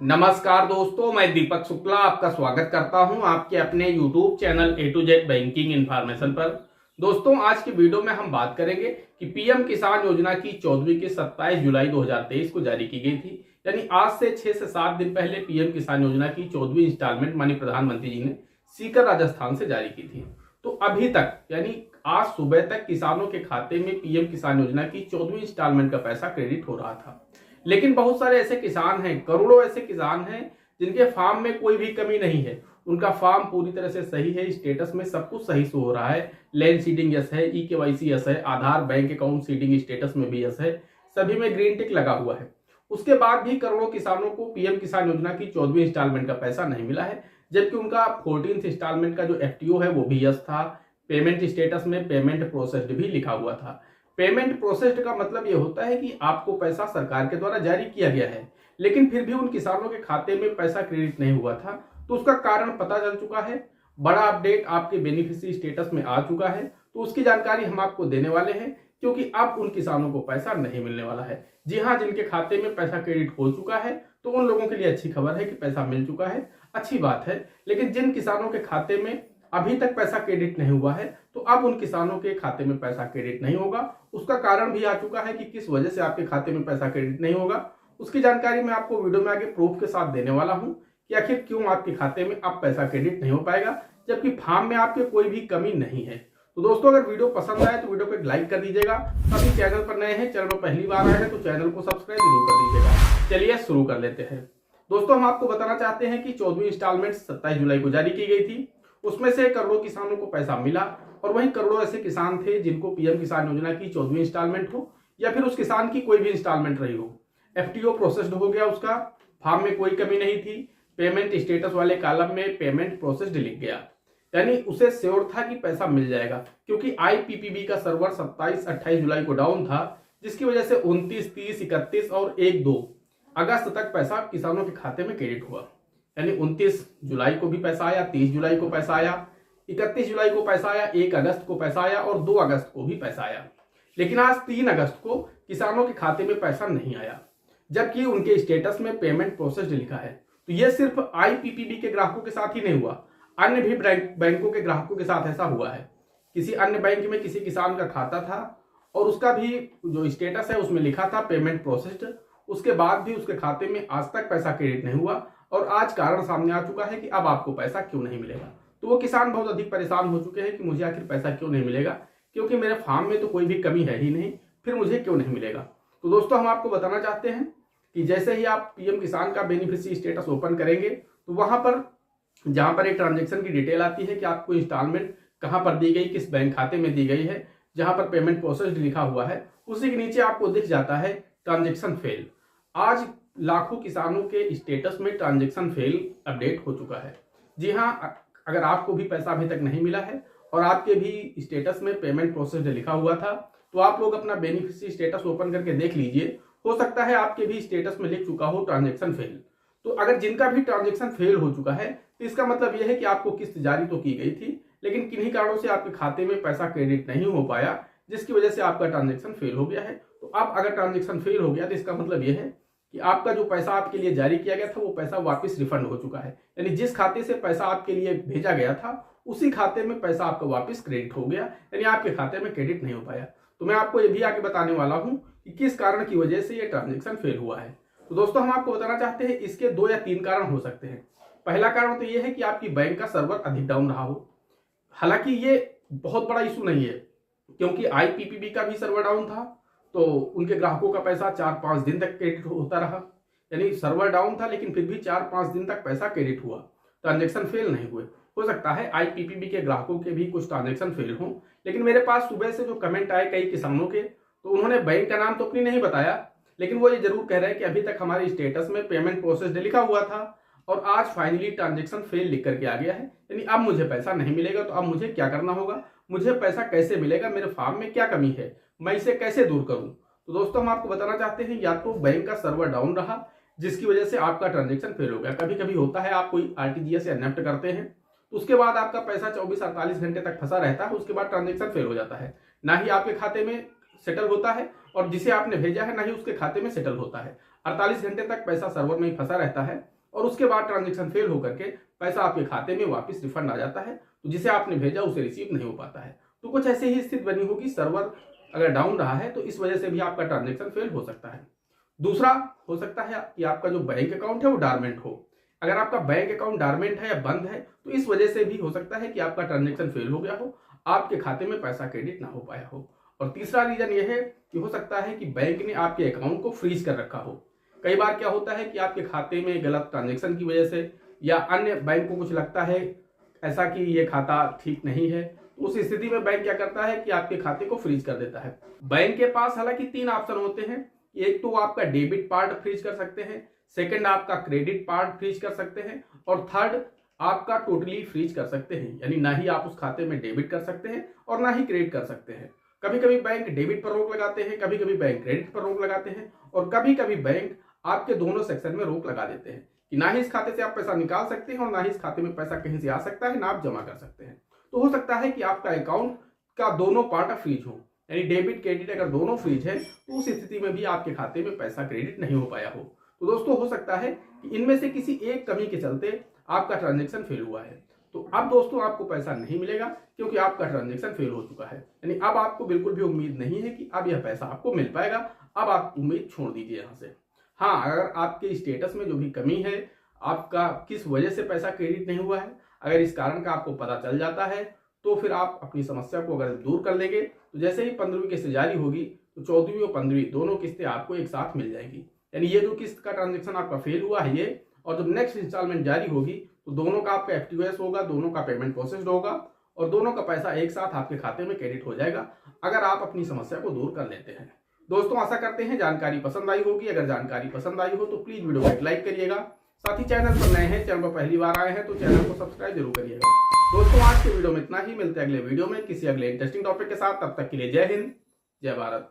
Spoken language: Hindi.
नमस्कार दोस्तों, मैं दीपक शुक्ला आपका स्वागत करता हूं आपके अपने YouTube channel A to Z banking information पर। दोस्तों, आज की वीडियो में हम बात करेंगे कि पीएम किसान योजना की 14वीं की 27 जुलाई 2023 को जारी की गई थी। यानी आज से 6 से 7 दिन पहले पीएम किसान योजना की 14वीं इंस्टॉलमेंट माननीय प्रधानमंत्री जी ने सीकर राजस्थान से जारी की थी। तो अभी तक यानी आज सुबह तक किसानों के खाते में पीएम किसान योजना की 14वीं इंस्टॉलमेंट का पैसा क्रेडिट हो रहा था। लेकिन बहुत सारे ऐसे किसान हैं, करोड़ों ऐसे किसान हैं जिनके फार्म में कोई भी कमी नहीं है। उनका फार्म पूरी तरह से सही है, स्टेटस में सब कुछ सही से हो रहा है। लैंड सीडिंग यस है, ई-केवाईसी यस है, आधार बैंक अकाउंट सीडिंग स्टेटस में भी यस है, सभी में ग्रीन टिक लगा हुआ है। उसके बाद भी करोड़ों किसानों को पीएम किसान योजना की 14वीं इंस्टॉलमेंट का पैसा नहीं मिला है, जबकि उनका 14th इंस्टॉलमेंट का जो एफटीओ है वो भी यस था। पेमेंट स्टेटस में पेमेंट प्रोसेस्ड भी लिखा हुआ था। पेमेंट प्रोसेस्ड का मतलब यह होता है कि आपको पैसा सरकार के द्वारा जारी किया गया है, लेकिन फिर भी उन किसानों के खाते में पैसा क्रेडिट नहीं हुआ था। तो उसका कारण पता चल चुका है। बड़ा अपडेट आपके बेनिफिशियरी स्टेटस में आ चुका है, तो उसकी जानकारी हम आपको देने वाले हैं, क्योंकि अब उन किसानों को पैसा नहीं मिलने वाला है। जी हाँ, जिनके खाते में पैसा क्रेडिट हो चुका है तो उन लोगों के लिए अच्छी खबर है कि पैसा मिल चुका है, अच्छी बात है। लेकिन जिन किसानों के खाते में अभी तक पैसा क्रेडिट नहीं हुआ है, तो अब उन किसानों के खाते में पैसा क्रेडिट नहीं होगा। उसका कारण भी आ चुका है कि किस वजह से आपके खाते में पैसा क्रेडिट नहीं होगा। उसकी जानकारी मैं आपको वीडियो में आगे प्रूफ के साथ देने वाला हूं कि आखिर क्यों आपके खाते में अब पैसा क्रेडिट नहीं हो पाएगा, जबकि फार्म में आपके कोई भी कमी नहीं है। तो दोस्तों, अगर वीडियो पसंद आए तो वीडियो को एक लाइक कर दीजिएगा। अभी चैनल पर नए हैं, चैनल पर पहली बार आए हैं तो चैनल को सब्सक्राइब जरूर कर दीजिएगा। चलिए शुरू कर लेते हैं। दोस्तों, हम आपको बताना चाहते हैं कि 14वीं इंस्टॉलमेंट 27 जुलाई को जारी की गई थी। उसमें से करोड़ों किसानों को पैसा मिला, और वहीं करोड़ों ऐसे किसान थे जिनको पीएम किसान योजना की 14वीं इंस्टॉलमेंट हो या फिर उस किसान की कोई भी इंस्टॉलमेंट रही हो। एफटीओ प्रोसेस्ड हो गया, उसका फार्म में कोई कमी नहीं थी। पेमेंट स्टेटस वाले कॉलम में पेमेंट प्रोसेस्ड लिख गया, यानी उसे श्योर था कि पैसा मिल जाएगा, क्योंकि आईपीपीबी का सर्वर 27-28 जुलाई को डाउन था, जिसकी वजह से 29, 30, 31 और 1-2 अगस्त तक पैसा किसानों के खाते में क्रेडिट हुआ। यानी 29 जुलाई को भी पैसा आया, 30 जुलाई को पैसा आया, 31 जुलाई को पैसा आया, 1 अगस्त को पैसा आया और 2 अगस्त को भी पैसा आया। लेकिन आज 3 अगस्त को किसानों के खाते में पैसा नहीं आया, जबकि उनके स्टेटस में पेमेंट प्रोसेस्ड लिखा है। तो यह सिर्फ आईपीपीबी के ग्राहकों के साथ ही नहीं हुआ, अन्य भी बैंकों के ग्राहकों के साथ ऐसा हुआ है। किसी अन्य बैंक में किसी किसान का खाता था और उसका भी जो स्टेटस है उसमें लिखा था पेमेंट प्रोसेस्ड, उसके बाद भी उसके खाते में आज तक पैसा क्रेडिट नहीं हुआ, और आज कारण सामने आ चुका है कि अब आपको पैसा क्यों नहीं मिलेगा। तो वो किसान बहुत अधिक परेशान हो चुके हैं कि मुझे आखिर पैसा क्यों नहीं मिलेगा, क्योंकि मेरे फार्म में तो कोई भी कमी है ही नहीं, फिर मुझे क्यों नहीं मिलेगा। तो दोस्तों, हम आपको बताना चाहते हैं कि जैसे ही आप पीएम किसान का बेनिफिशियरी स्टेटस ओपन करेंगे, तो वहां पर जहां पर एक ट्रांजेक्शन की डिटेल आती है कि आपको इंस्टॉलमेंट कहां पर दी गई, किस बैंक खाते में दी गई है, जहां पर पेमेंट प्रोसेस्ड लिखा हुआ है, उसी के नीचे आपको दिख जाता है ट्रांजेक्शन फेल। आज लाखों किसानों के स्टेटस में ट्रांजैक्शन फेल अपडेट हो चुका है। जी हाँ, अगर आपको भी पैसा अभी तक नहीं मिला है और आपके भी स्टेटस में पेमेंट प्रोसेस्ड लिखा हुआ था, तो आप लोग अपना बेनिफिशियरी स्टेटस ओपन करके देख लीजिए। हो सकता है आपके भी स्टेटस में लिख चुका हो ट्रांजैक्शन फेल। तो अगर जिनका भी ट्रांजैक्शन फेल हो चुका है, तो इसका मतलब यह है कि आपको किस्त जारी तो की गई थी, लेकिन किन्हीं कारणों से आपके खाते में पैसा क्रेडिट नहीं हो पाया, जिसकी वजह से आपका ट्रांजेक्शन फेल हो गया है। तो अब अगर ट्रांजेक्शन फेल हो गया तो इसका मतलब यह है कि आपका जो पैसा आपके लिए जारी किया गया था वो पैसा वापस रिफंड हो चुका है। यानी जिस खाते से पैसा आपके लिए भेजा गया था उसी खाते में पैसा आपका वापस क्रेडिट हो गया, यानी आपके खाते में क्रेडिट नहीं हो पाया। तो मैं आपको ये भी आगे बताने वाला हूं कि किस कारण की वजह से ये ट्रांजेक्शन फेल हुआ है। तो दोस्तों, हम आपको बताना चाहते हैं इसके 2 या 3 कारण हो सकते हैं। पहला कारण तो ये है कि आपकी बैंक का सर्वर अधिक डाउन रहा हो। हालांकि ये बहुत बड़ा इशू नहीं है, क्योंकि आईपीपीबी का भी सर्वर डाउन था, तो उनके ग्राहकों का पैसा 4-5 दिन तक क्रेडिट होता रहा। यानी सर्वर डाउन था लेकिन फिर भी 4-5 दिन तक पैसा क्रेडिट हुआ, ट्रांजैक्शन फेल नहीं हुए। हो सकता है आईपीपीबी के ग्राहकों के भी कुछ ट्रांजैक्शन फेल हों, लेकिन मेरे पास सुबह से जो कमेंट आए कई किसानों के, तो उन्होंने बैंक का नाम तो अपनी नहीं बताया, लेकिन वो ये जरूर कह रहे हैं कि अभी तक हमारे स्टेटस में पेमेंट प्रोसेस्ड लिखा हुआ था और आज फाइनली ट्रांजैक्शन फेल लिख करके आ गया है, यानी अब मुझे पैसा नहीं मिलेगा। तो अब मुझे क्या करना होगा, मुझे पैसा कैसे मिलेगा, मेरे फार्म में क्या कमी है, मैं इसे कैसे दूर करूं। तो दोस्तों, हम आपको बताना चाहते हैं या तो बैंक का सर्वर डाउन रहा, जिसकी वजह से आपका ट्रांजैक्शन फेल हो गया। कभी कभी होता है, आप कोई आरटीजीएस या नेफ्ट करते हैं तो उसके बाद आपका पैसा 24-48 घंटे तक फंसा रहता है, उसके बाद ट्रांजैक्शन फेल हो जाता है, ना ही आपके खाते में सेटल होता है और जिसे आपने भेजा है ना ही उसके खाते में सेटल होता है। 48 घंटे तक पैसा सर्वर में ही फंसा रहता है और उसके बाद ट्रांजेक्शन फेल होकर के पैसा आपके खाते में वापस रिफंड आ जाता है, तो जिसे आपने भेजा उसे रिसीव नहीं हो पाता है। तो कुछ ऐसे ही स्थिति बनी होगी, सर्वर अगर डाउन रहा है तो इस वजह से भी आपका ट्रांजेक्शन फेल हो सकता है। दूसरा हो सकता है कि आपका जो बैंक अकाउंट है वो डॉर्मेंट हो। अगर आपका बैंक अकाउंट डॉर्मेंट है या बंद है तो इस वजह से भी हो सकता है कि आपका ट्रांजेक्शन फेल हो गया हो, आपके खाते में पैसा क्रेडिट ना हो पाया हो। और तीसरा रीजन ये है कि हो सकता है कि बैंक ने आपके अकाउंट को फ्रीज कर रखा हो। कई बार क्या होता है कि आपके खाते में गलत ट्रांजेक्शन की वजह से या अन्य बैंक को कुछ लगता है ऐसा कि ये खाता ठीक नहीं है, तो उस स्थिति में बैंक क्या करता है कि आपके खाते को फ्रीज कर देता है। बैंक के पास हालांकि 3 ऑप्शन होते हैं। एक तो आपका डेबिट पार्ट फ्रीज कर सकते हैं, सेकंड आपका क्रेडिट पार्ट फ्रीज कर सकते हैं और थर्ड आपका टोटली फ्रीज कर सकते हैं, यानी ना ही आप उस खाते में डेबिट कर सकते हैं और ना ही क्रेडिट कर सकते हैं। कभी कभी बैंक डेबिट पर रोक लगाते हैं, कभी कभी बैंक क्रेडिट पर रोक लगाते हैं और कभी कभी बैंक आपके दोनों सेक्शन में रोक लगा देते हैं कि ना ही इस खाते से आप पैसा निकाल सकते हैं और ना ही इस खाते में पैसा कहीं से आ सकता है, ना आप जमा कर सकते हैं। तो हो सकता है कि आपका अकाउंट का दोनों पार्ट फ्रीज हो, यानी डेबिट क्रेडिट अगर दोनों फ्रीज है तो उस स्थिति में भी आपके खाते में पैसा क्रेडिट नहीं हो पाया हो। तो दोस्तों हो सकता है कि इनमें से किसी एक कमी के चलते आपका ट्रांजेक्शन फेल हुआ है। तो अब दोस्तों आपको पैसा नहीं मिलेगा क्योंकि आपका ट्रांजेक्शन फेल हो चुका है, यानी अब आपको बिल्कुल भी उम्मीद नहीं है कि अब यह पैसा आपको मिल पाएगा। अब आप उम्मीद छोड़ दीजिए यहाँ से। हाँ, अगर आपके स्टेटस में जो भी कमी है, आपका किस वजह से पैसा क्रेडिट नहीं हुआ है, अगर इस कारण का आपको पता चल जाता है तो फिर आप अपनी समस्या को अगर दूर कर लेंगे तो जैसे ही 15वीं किस्त जारी होगी तो 14वीं और 15वीं दोनों किस्तें आपको एक साथ मिल जाएगी। यानी ये जो किस्त का ट्रांजेक्शन आपका फेल हुआ है ये, और जब नेक्स्ट इंस्टॉलमेंट जारी होगी तो दोनों का आपका FTOS होगा, दोनों का पेमेंट प्रोसेस्ड होगा और दोनों का पैसा एक साथ आपके खाते में क्रेडिट हो जाएगा अगर आप अपनी समस्या को दूर कर लेते हैं। दोस्तों आशा करते हैं जानकारी पसंद आई होगी। अगर जानकारी पसंद आई हो तो प्लीज वीडियो को एक लाइक करिएगा। साथ ही चैनल पर नए हैं, चैनल पर पहली बार आए हैं तो चैनल को सब्सक्राइब जरूर करिएगा। दोस्तों आज के वीडियो में इतना ही, मिलते हैं अगले वीडियो में किसी अगले इंटरेस्टिंग टॉपिक के साथ। तब तक के लिए जय हिंद, जय भारत।